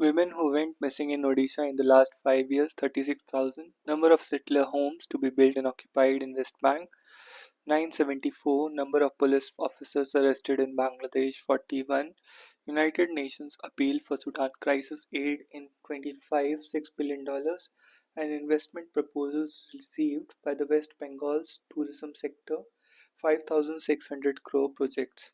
Women who went missing in Odisha in the last 5 years 36,000. Number of settler homes to be built and occupied in West Bank 974. Number of police officers arrested in Bangladesh 41. United Nations appeal for Sudan crisis aid in 25 $6 billion, and investment proposals received by the West Bengal's tourism sector 5,600 crore projects.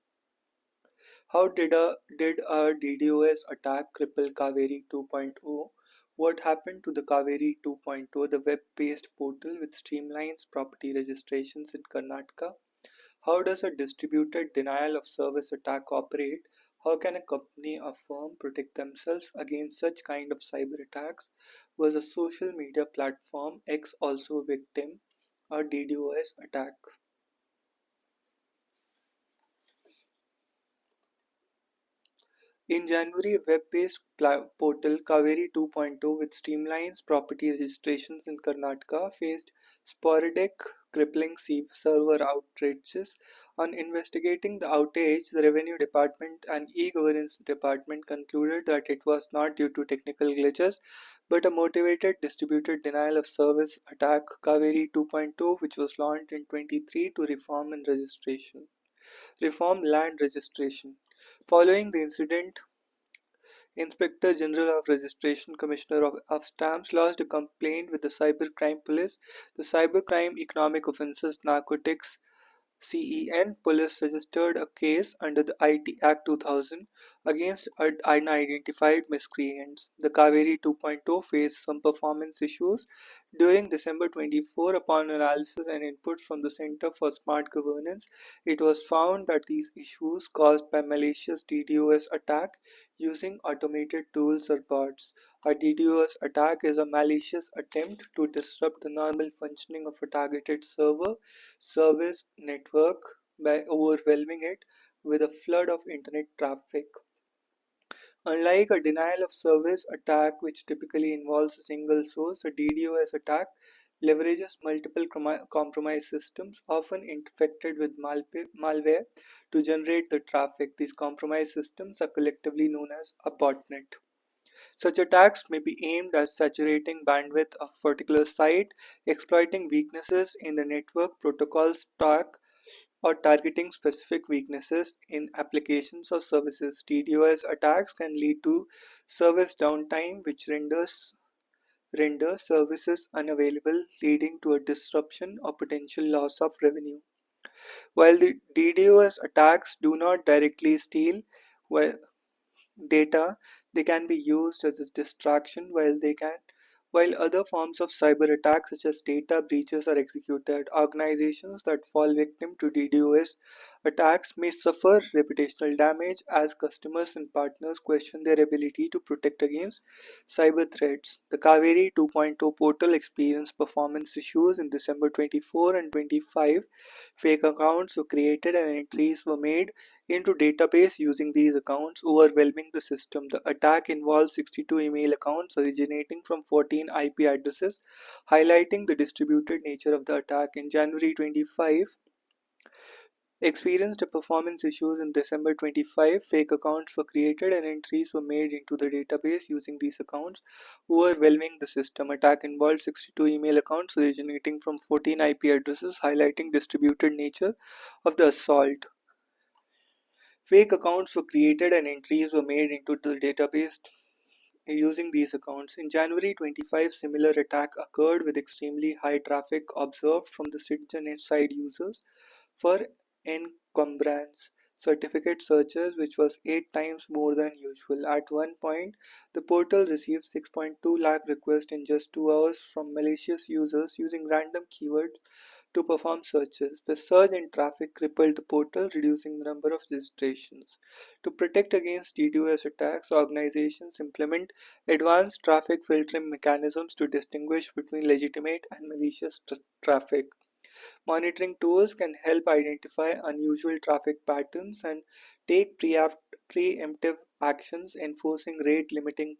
How did a DDoS attack cripple Kaveri 2.0? What happened to the Kaveri 2.0, the web-based portal which streamlines property registrations in Karnataka? How does a distributed denial of service attack operate? How can a company or firm protect themselves against such kind of cyber attacks? Was a social media platform X also a victim or DDoS attack? In January, a web-based portal Kaveri 2.0 which streamlines property registrations in Karnataka faced sporadic crippling server outages. On investigating the outage, the Revenue Department and E-Governance Department concluded that it was not due to technical glitches but a motivated distributed denial of service attack. Kaveri 2.0, which was launched in 23 to reform land registration. Following the incident, Inspector General of Registration Commissioner of Stamps lodged a complaint with the Cybercrime Police. The Cybercrime Economic Offences Narcotics CEN police registered a case under the IT Act 2000 against unidentified miscreants. The Kaveri 2.0 faced some performance issues during December 24. Upon analysis and input from the Center for Smart Governance, it was found that these issues caused by malicious DDoS attack using automated tools or bots. A DDoS attack is a malicious attempt to disrupt the normal functioning of a targeted service network by overwhelming it with a flood of internet traffic. Unlike a denial of service attack, which typically involves a single source, a DDoS attack leverages multiple compromised systems, often infected with malware, to generate the traffic. These compromised systems are collectively known as a botnet. Such attacks may be aimed at saturating bandwidth of a particular site, exploiting weaknesses in the network protocol stack, or targeting specific weaknesses in applications or services. DDoS attacks can lead to service downtime, which render services unavailable, leading to a disruption or potential loss of revenue. While the DDoS attacks do not directly steal data, they can be used as a distraction while other forms of cyber attacks such as data breaches are executed. Organizations that fall victim to DDoS attacks may suffer reputational damage as customers and partners question their ability to protect against cyber threats. The Kaveri 2.0 portal experienced performance issues in December 24 and 25. Fake accounts were created and entries were made into database using these accounts, overwhelming the system. The attack involved 62 email accounts originating from 14 IP addresses, highlighting the distributed nature of the attack. In January 25, experienced performance issues in December 25. Fake accounts were created and entries were made into the database using these accounts, overwhelming the system. Attack involved 62 email accounts originating from 14 IP addresses, highlighting distributed nature of the assault. Fake accounts were created and entries were made into the database using these accounts. In January 25, similar attack occurred with extremely high traffic observed from the citizen side users for encumbrance certificate searches, which was 8 times more than usual. At one point, the portal received 6.2 lakh requests in just 2 hours from malicious users using random keywords to perform searches. The surge in traffic crippled the portal, reducing the number of registrations. To protect against DDoS attacks, organizations implement advanced traffic filtering mechanisms to distinguish between legitimate and malicious traffic. Monitoring tools can help identify unusual traffic patterns and take preemptive actions. Enforcing rate limiting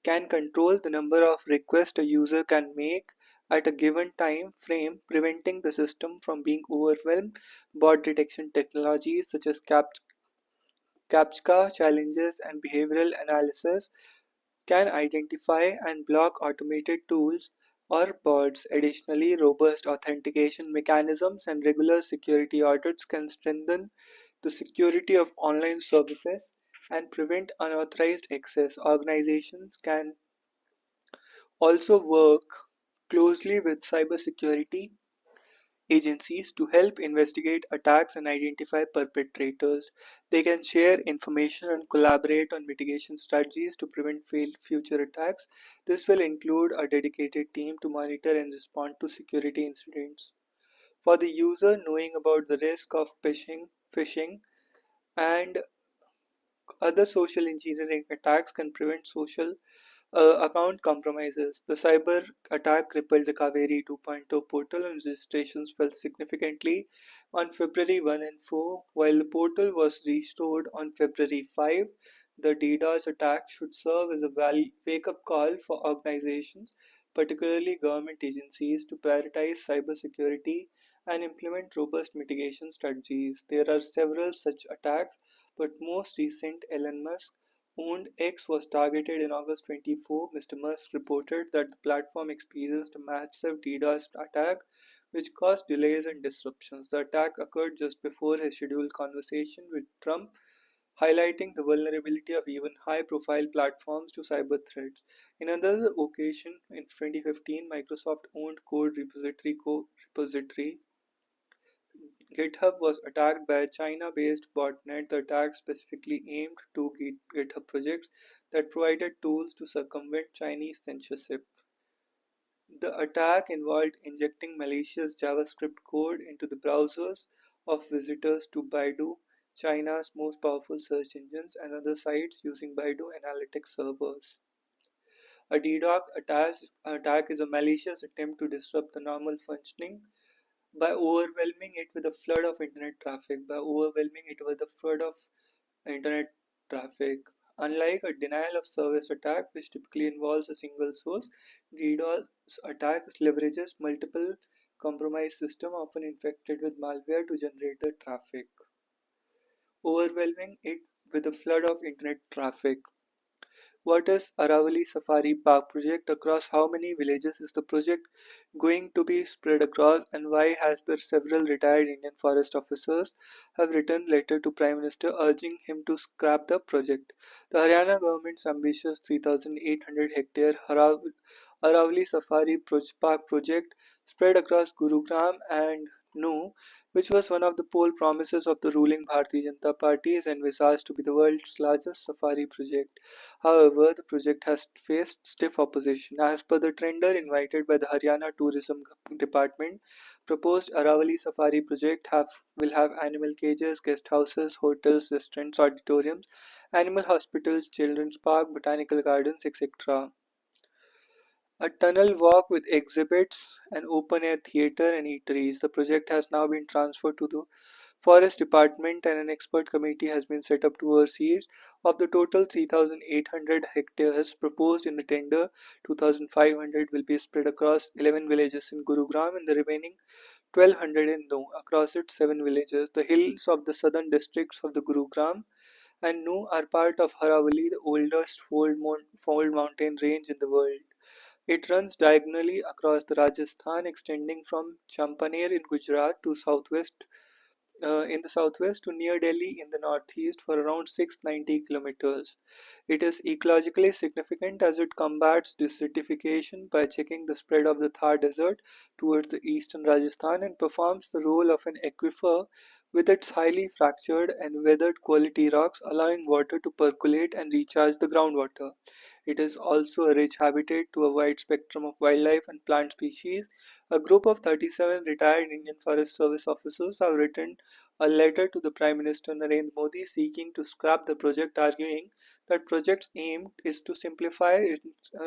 can control the number of requests a user can make at a given time frame, preventing the system from being overwhelmed. Bot detection technologies such as CAPTCHA challenges and behavioral analysis can identify and block automated tools or bots. Additionally, robust authentication mechanisms and regular security audits can strengthen the security of online services and prevent unauthorized access. Organizations can also work closely with cybersecurity agencies to help investigate attacks and identify perpetrators. They can share information and collaborate on mitigation strategies to prevent future attacks. This will include a dedicated team to monitor and respond to security incidents. For the user, knowing about the risk of phishing, and other social engineering attacks can prevent social account compromises. The cyber attack crippled the Kaveri 2.0 portal and registrations fell significantly on February 1 and 4, while the portal was restored on February 5. The DDoS attack should serve as a wake-up call for organizations, particularly government agencies, to prioritize cybersecurity and implement robust mitigation strategies. There are several such attacks, but most recent Elon Musk owned X was targeted in August 24. Mr. Musk reported that the platform experienced a massive DDoS attack which caused delays and disruptions. The attack occurred just before his scheduled conversation with Trump, highlighting the vulnerability of even high profile platforms to cyber threats. In another occasion, in 2015, Microsoft owned repository GitHub was attacked by a China-based botnet. The attack specifically aimed to GitHub projects that provided tools to circumvent Chinese censorship. The attack involved injecting malicious JavaScript code into the browsers of visitors to Baidu, China's most powerful search engines, and other sites using Baidu Analytics servers. A attack is a malicious attempt to disrupt the normal functioning by overwhelming it with a flood of internet traffic. Unlike a denial of service attack, which typically involves a single source, DDoS attack leverages multiple compromised systems, often infected with malware, to generate the traffic, overwhelming it with a flood of internet traffic. What is Aravali Safari Park project? Across how many villages is the project going to be spread across, and why has the several retired Indian forest officers have written letter to Prime Minister urging him to scrap the project? The Haryana government's ambitious 3,800 hectare Aravali Safari Park project spread across Gurugram and Nu, which was one of the poll promises of the ruling Bharatiya Janata Party, is envisaged to be the world's largest safari project. However, the project has faced stiff opposition. As per the tender invited by the Haryana Tourism Department, proposed Aravali Safari project will have animal cages, guest houses, hotels, restaurants, auditoriums, animal hospitals, children's park, botanical gardens, etc. A tunnel walk with exhibits, an open-air theatre and eateries. The project has now been transferred to the Forest Department and an expert committee has been set up to oversee it. Of the total 3,800 hectares proposed in the tender, 2,500 will be spread across 11 villages in Gurugram and the remaining 1,200 in Nu across its 7 villages. The hills of the southern districts of the Gurugram and Nu are part of Haravali, the oldest fold mountain range in the world. It runs diagonally across the Rajasthan, extending from Champaner in Gujarat to southwest to near Delhi in the northeast for around 690 kilometers. It is ecologically significant as it combats desertification by checking the spread of the Thar Desert towards the eastern Rajasthan and performs the role of an aquifer with its highly fractured and weathered quality rocks, allowing water to percolate and recharge the groundwater. It is also a rich habitat to a wide spectrum of wildlife and plant species. A group of 37 retired Indian Forest Service officers have written a letter to the Prime Minister Narendra Modi seeking to scrap the project, arguing that project's aim is to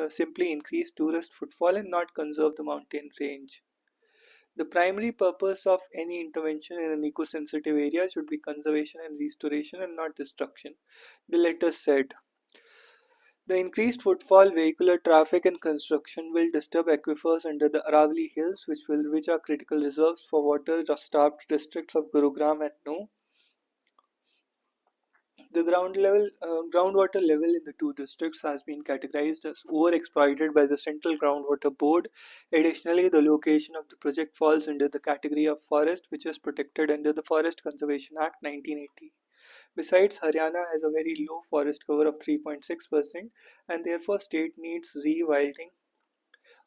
simply increase tourist footfall and not conserve the mountain range. The primary purpose of any intervention in an eco-sensitive area should be conservation and restoration and not destruction. The letter said, the increased footfall, vehicular traffic and construction will disturb aquifers under the Aravali Hills, which are critical reserves for water-starved districts of Gurugram and Nu. The groundwater level in the two districts has been categorized as overexploited by the Central Groundwater Board. Additionally, the location of the project falls under the category of forest, which is protected under the Forest Conservation Act 1980. Besides, Haryana has a very low forest cover of 3.6%, and therefore state needs rewilding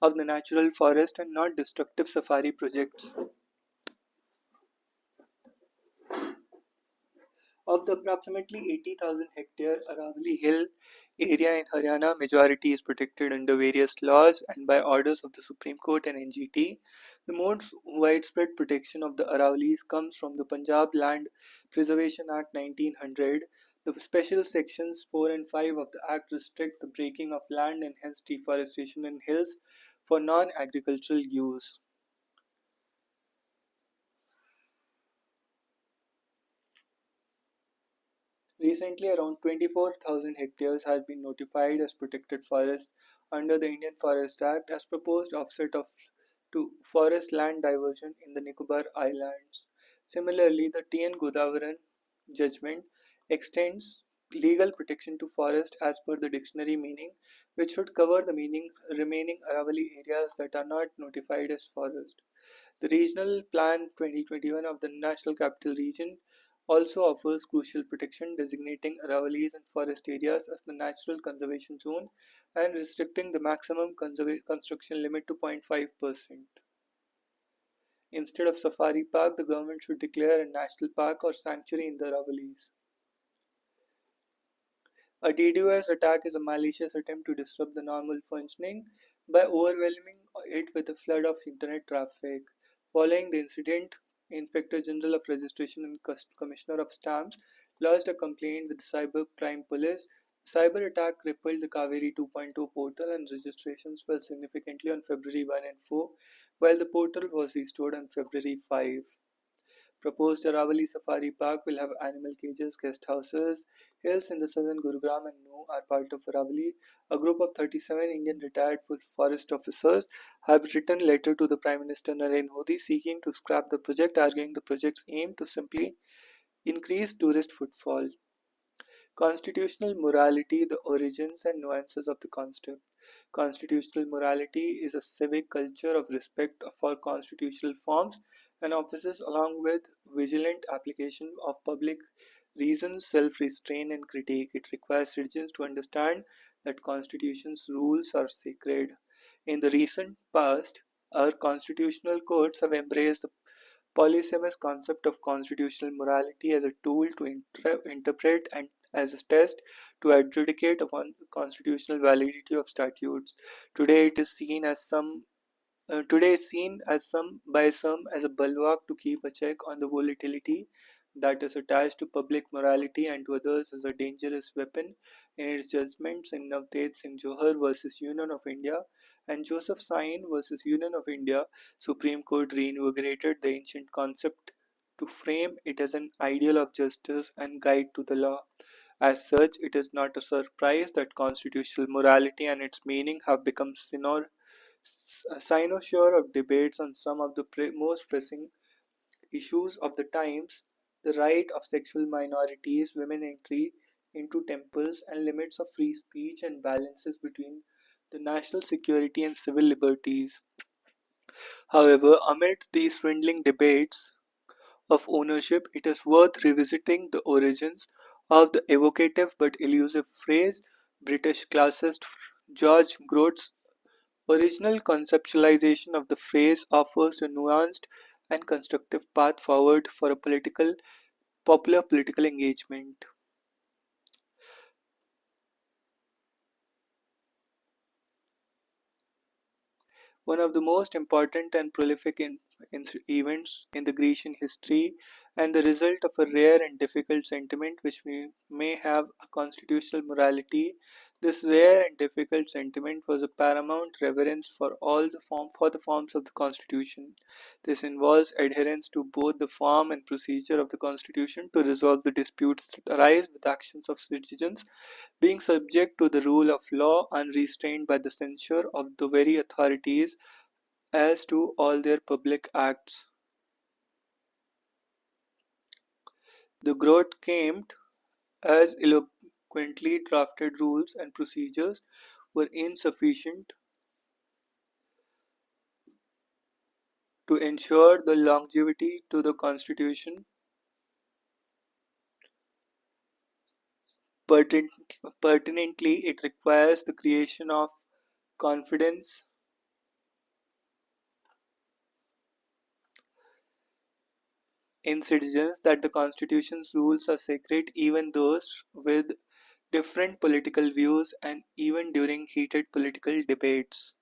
of the natural forest and not destructive safari projects. Of the approximately 80,000 hectares Aravalli Hill area in Haryana, majority is protected under various laws and by orders of the Supreme Court and NGT. The most widespread protection of the Aravallis comes from the Punjab Land Preservation Act 1900. The special sections 4 and 5 of the Act restrict the breaking of land and hence deforestation in hills for non-agricultural use. Recently, around 24,000 hectares has been notified as protected forest under the Indian Forest Act as proposed offset of to forest land diversion in the Nicobar Islands. Similarly, the TN Godavaran judgment extends legal protection to forest as per the dictionary meaning, which should cover the meaning remaining Aravali areas that are not notified as forest. The Regional Plan 2021 of the National Capital Region also offers crucial protection, designating Aravalis and forest areas as the natural conservation zone and restricting the maximum construction limit to 0.5%. Instead of safari park, the government should declare a national park or sanctuary in the Aravalis. A DDoS attack is a malicious attempt to disrupt the normal functioning by overwhelming it with a flood of internet traffic. Following the incident, Inspector General of Registration and Commissioner of Stamps lodged a complaint with the Cyber Crime Police. The cyber attack crippled the Kaveri 2.0 portal and registrations fell significantly on February 1 and 4, while the portal was restored on February 5. Proposed Aravali Safari Park will have animal cages, guest houses. Hills in the southern Gurugram and Nuh are part of Aravali. A group of 37 Indian retired forest officers have written a letter to the Prime Minister Narendra Modi seeking to scrap the project, arguing the project's aim to simply increase tourist footfall. Constitutional morality, the origins and nuances of the concept. Constitutional morality is a civic culture of respect for constitutional forms and offices, along with vigilant application of public reason, self restraint, and critique. It requires citizens to understand that constitution's rules are sacred. In the recent past, our constitutional courts have embraced the Polysemous concept of constitutional morality as a tool to interpret and as a test to adjudicate upon the constitutional validity of statutes. Today, it is seen as some today is seen as some by some as a bulwark to keep a check on the volatility that is attached to public morality and to others as a dangerous weapon. In its judgments in Navtej Singh Johar versus Union of India and Joseph Sain versus Union of India, Supreme Court reinvigorated the ancient concept to frame it as an ideal of justice and guide to the law. As such, it is not a surprise that constitutional morality and its meaning have become cynosure of debates on some of the most pressing issues of the times: the right of sexual minorities, women entry into temples, and limits of free speech and balances between the national security and civil liberties. However, amid these swindling debates of ownership, it is worth revisiting the origins of the evocative but elusive phrase. British classicist George Grote's original conceptualization of the phrase offers a nuanced and constructive path forward for a popular political engagement. One of the most important and prolific events in the Grecian history, and the result of a rare and difficult sentiment which may have a constitutional morality. This rare and difficult sentiment was a paramount reverence for all the forms of the Constitution. This involves adherence to both the form and procedure of the Constitution to resolve the disputes that arise with actions of citizens, being subject to the rule of law, unrestrained by the censure of the very authorities as to all their public acts. The growth came as eloquently drafted rules and procedures were insufficient to ensure the longevity to the Constitution. Pertin- Pertinently, it requires the creation of confidence in citizens that the Constitution's rules are sacred, even those with different political views and even during heated political debates.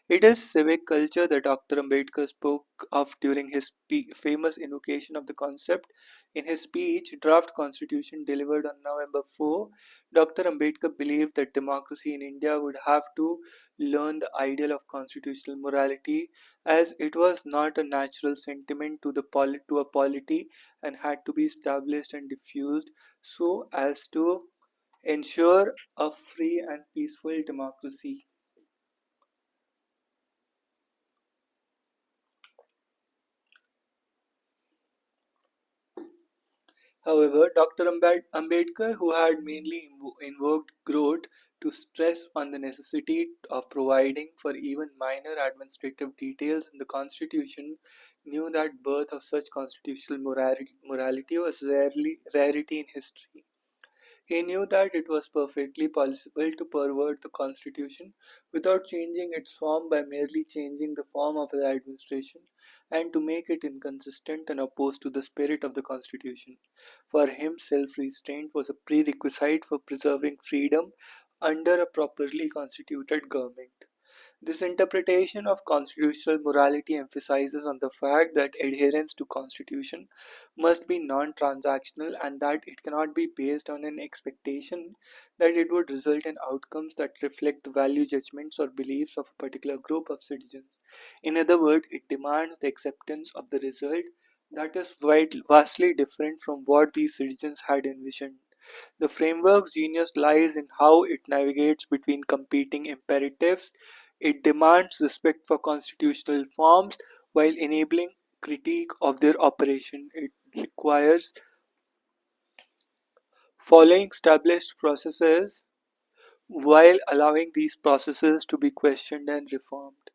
It is civic culture that Dr. Ambedkar spoke of during his famous invocation of the concept. In his speech, Draft Constitution delivered on November 4, Dr. Ambedkar believed that democracy in India would have to learn the ideal of constitutional morality, as it was not a natural sentiment to, to a polity and had to be established and diffused so as to ensure a free and peaceful democracy. However, Dr. Ambedkar, who had mainly invoked Grote to stress on the necessity of providing for even minor administrative details in the constitution, knew that birth of such constitutional morality was rarity in history. He knew that it was perfectly possible to pervert the constitution without changing its form by merely changing the form of the administration and to make it inconsistent and opposed to the spirit of the constitution. For him, self restraint was a prerequisite for preserving freedom under a properly constituted government. This interpretation of constitutional morality emphasizes on the fact that adherence to constitution must be non-transactional and that it cannot be based on an expectation that it would result in outcomes that reflect the value judgments or beliefs of a particular group of citizens. In other words, it demands the acceptance of the result that is vastly different from what these citizens had envisioned. The framework's genius lies in how it navigates between competing imperatives. It demands respect for constitutional forms while enabling critique of their operation. It requires following established processes while allowing these processes to be questioned and reformed.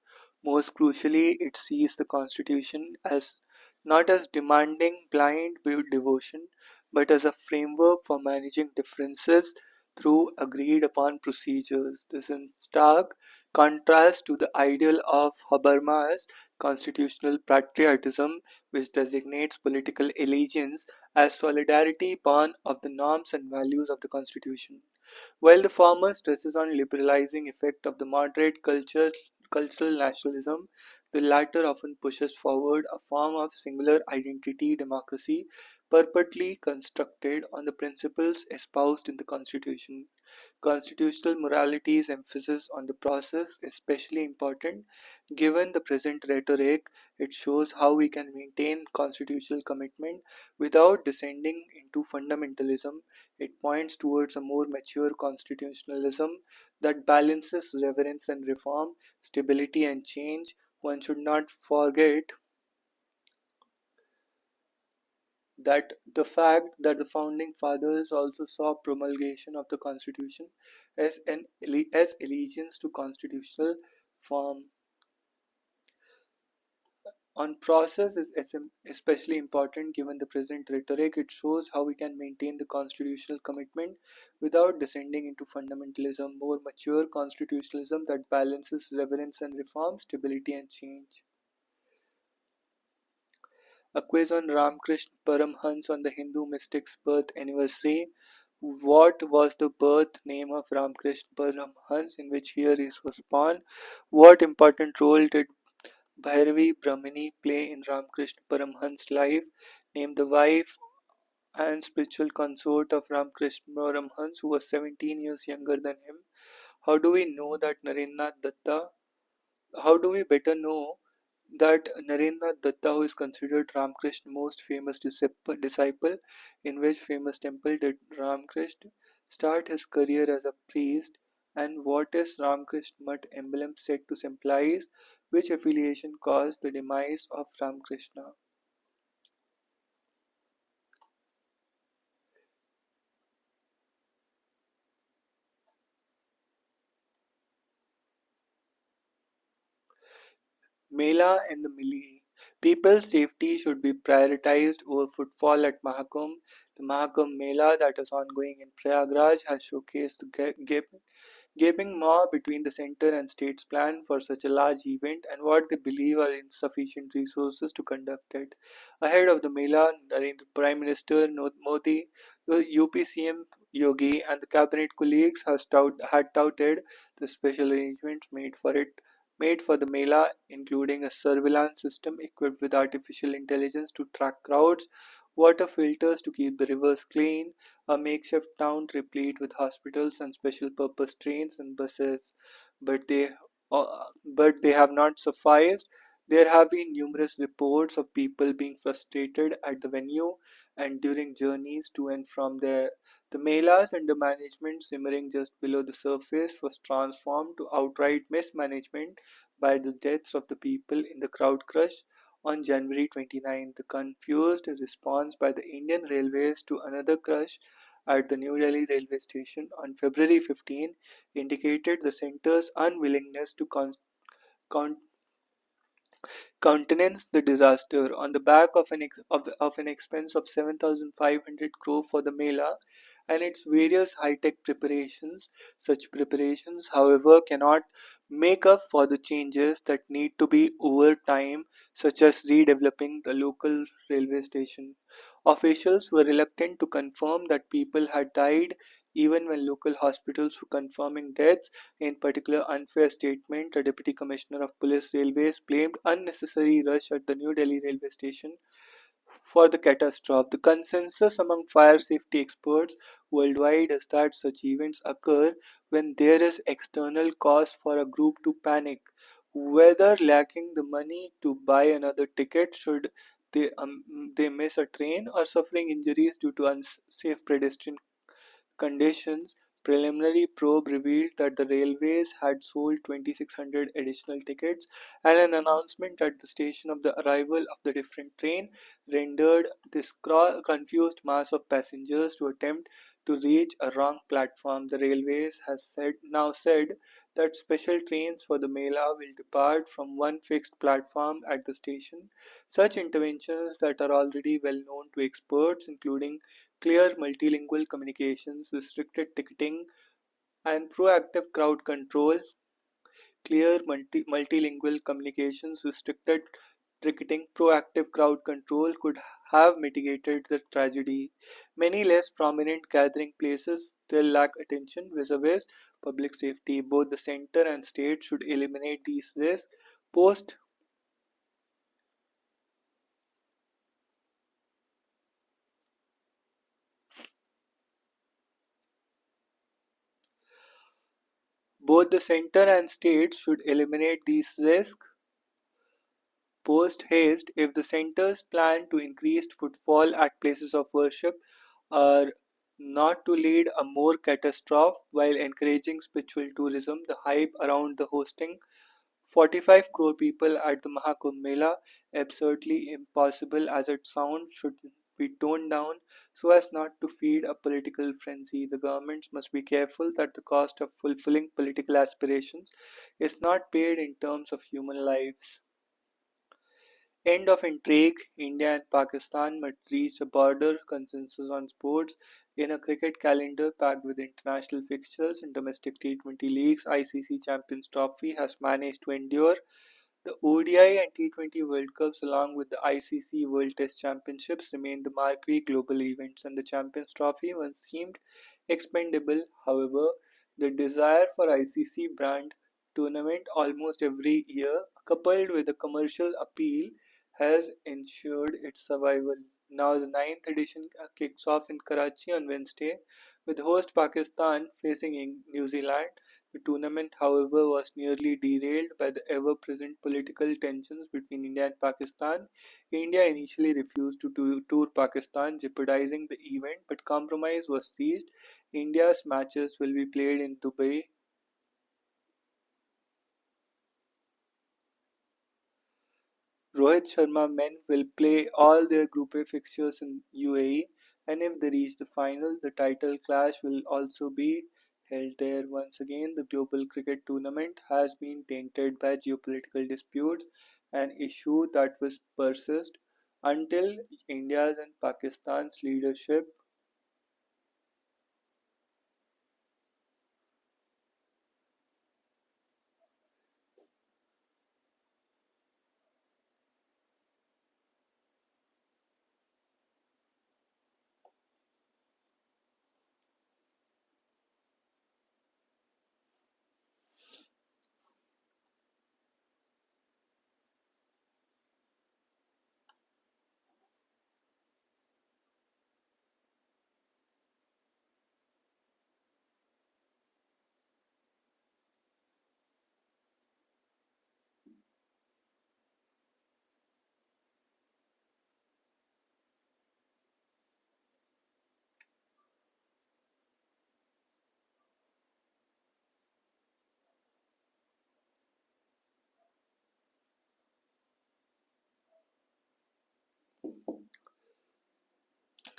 Most crucially, it sees the Constitution as not as demanding blind devotion, but as a framework for managing differences through agreed upon procedures. This is in stark contrast to the ideal of Habermas constitutional patriotism, which designates political allegiance as solidarity born of the norms and values of the Constitution. While the former stresses on liberalizing effect of the moderate cultural nationalism, the latter often pushes forward a form of singular identity democracy purportedly constructed on the principles espoused in the Constitution. Constitutional morality's emphasis on the process is especially important given the present rhetoric. It shows how we can maintain constitutional commitment without descending into fundamentalism. It points towards a more mature constitutionalism that balances reverence and reform, stability and change. One should not forget that the fact that the founding fathers also saw promulgation of the constitution as allegiance to constitutional form. On process is especially important given the present rhetoric. It shows how we can maintain the constitutional commitment without descending into fundamentalism, more mature constitutionalism that balances reverence and reform, stability and change. A quiz on Ramkrishna Paramhans on the Hindu mystic's birth anniversary. What was the birth name of Ramkrishna Paramhans, in which year he was born? What important role did Bhairavi Brahmini play in Ramkrishna Paramhans' life? Name the wife and spiritual consort of Ramkrishna Paramhans, who was 17 years younger than him. How do we know that Narendranath Datta? How do we better know that Narendranath Datta, who is considered Ramakrishna's most famous disciple, in which famous temple did Ramakrishna start his career as a priest, and what is Ramakrishna Mutt emblem said to symbolize, which affiliation caused the demise of Ramakrishna? Mela and the Mili. People's safety should be prioritized over footfall at Mahakumbh. The Mahakumbh Mela that is ongoing in Prayagraj has showcased the gaping maw between the center and state's plan for such a large event and what they believe are insufficient resources to conduct it. Ahead of the Mela, Narendra Prime Minister Modi, the UP CM Yogi, and the cabinet colleagues had touted the special arrangements made for the Mela, including a surveillance system equipped with artificial intelligence to track crowds, water filters to keep the rivers clean, a makeshift town replete with hospitals and special purpose trains and buses. But they have not sufficed. There have been numerous reports of people being frustrated at the venue and during journeys to and from there. The melas under management simmering just below the surface was transformed to outright mismanagement by the deaths of the people in the crowd crush on January 29. The confused response by the Indian Railways to another crush at the New Delhi railway station on February 15 indicated the centre's unwillingness to con- countenance the disaster on the back of an expense of 7,500 crore for the Mela and its various high-tech preparations. Such preparations, however, cannot make up for the changes that need to be over time, such as redeveloping the local railway station. Officials were reluctant to confirm that people had died even when local hospitals were confirming deaths. In particular unfair statement, a deputy commissioner of police railways blamed unnecessary rush at the New Delhi railway station for the catastrophe. The consensus among fire safety experts worldwide is that such events occur when there is external cause for a group to panic, whether lacking the money to buy another ticket should they miss a train or suffering injuries due to unsafe pedestrian conditions. Preliminary probe revealed that the railways had sold 2,600 additional tickets, and an announcement at the station of the arrival of the different train rendered this confused mass of passengers to attempt to reach a wrong platform. The railways has now said that special trains for the Mela will depart from one fixed platform at the station. Such interventions that are already well known to experts, including clear multilingual communications, restricted ticketing, and proactive crowd control. Clear multilingual communications, restricted ticketing, proactive crowd control could have mitigated the tragedy. Many less prominent gathering places still lack attention vis-a-vis public safety. Both the center and state should eliminate these risks. Post Both the center and state should eliminate these risks post haste if the centers plan to increase footfall at places of worship are not to lead a more catastrophe while encouraging spiritual tourism. The hype around the hosting 45 crore people at the Mahakumbh Mela, absurdly impossible as it sounds, should be toned down so as not to feed a political frenzy. The governments must be careful that the cost of fulfilling political aspirations is not paid in terms of human lives. End of intrigue, India and Pakistan must reach a broader consensus on sports. In a cricket calendar packed with international fixtures and domestic T20 leagues, ICC Champions Trophy has managed to endure the ODI and T20 World Cups, along with the ICC World Test Championships, remain the marquee global events, and the Champions Trophy once seemed expendable. However, the desire for ICC brand tournament almost every year, coupled with a commercial appeal, has ensured its survival. Now, the ninth edition kicks off in Karachi on Wednesday, with host Pakistan facing New Zealand. The tournament, however, was nearly derailed by the ever-present political tensions between India and Pakistan. India initially refused to tour Pakistan, jeopardizing the event, but compromise was reached. India's matches will be played in Dubai. Rohit Sharma men will play all their Group A fixtures in UAE, and if they reach the final, the title clash will also be held there. Once again, the global cricket tournament has been tainted by geopolitical disputes. an issue that will persist until India's and Pakistan's leadership.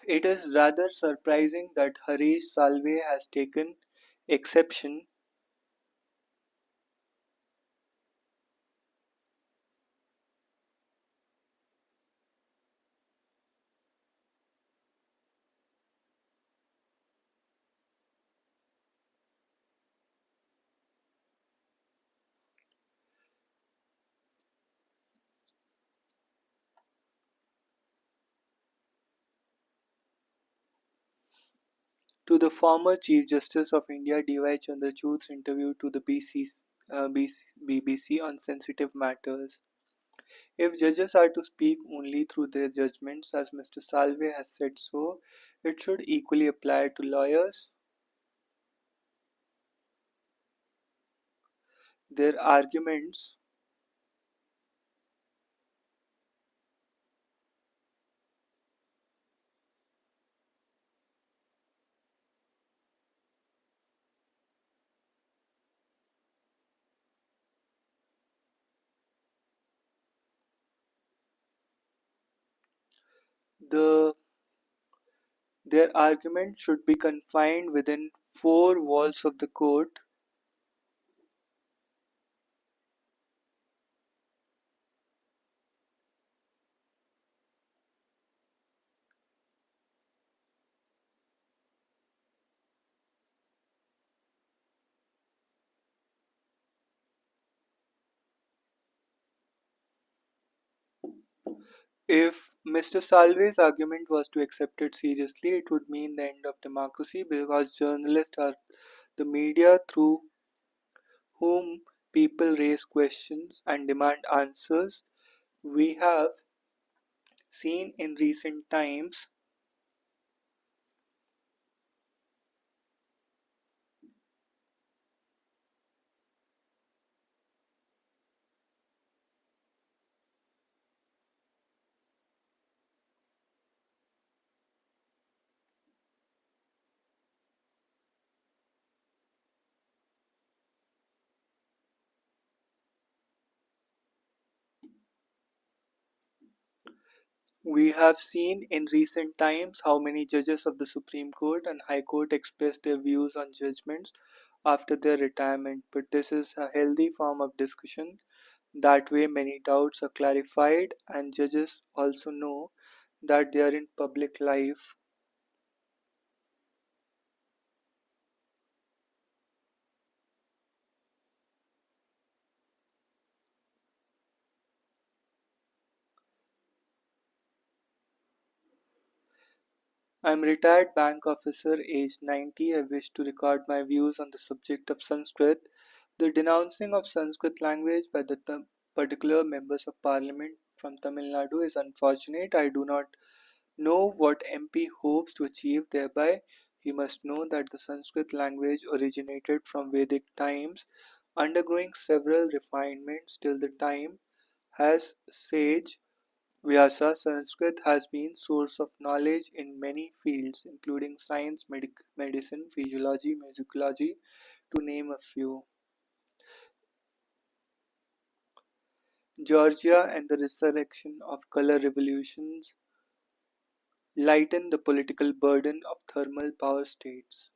It is rather surprising that Harish Salve has taken exception to the former Chief Justice of India D.Y. Chandrachud's interview to the BBC on sensitive matters. If judges are to speak only through their judgments, as Mr. Salve has said so, it should equally apply to lawyers. Their arguments, the their arguments should be confined within four walls of the court. If Mr. Salve's argument was to accepted seriously, it would mean the end of democracy because journalists are the media through whom people raise questions and demand answers. We have seen in recent times, how many judges of the Supreme Court and High Court express their views on judgments after their retirement. But this is a healthy form of discussion. That way, many doubts are clarified, and judges also know that they are in public life. I'm a retired bank officer aged 90. I wish to record my views on the subject of Sanskrit. The denouncing of Sanskrit language by the particular members of parliament from Tamil Nadu is unfortunate. I do not know what MP hopes to achieve thereby. He must know that the Sanskrit language originated from Vedic times, undergoing several refinements till the time has sage Vyasa. Sanskrit has been source of knowledge in many fields, including science, medicine, physiology, musicology, to name a few. Georgia and the resurrection of color revolutions lighten the political burden of thermal power states.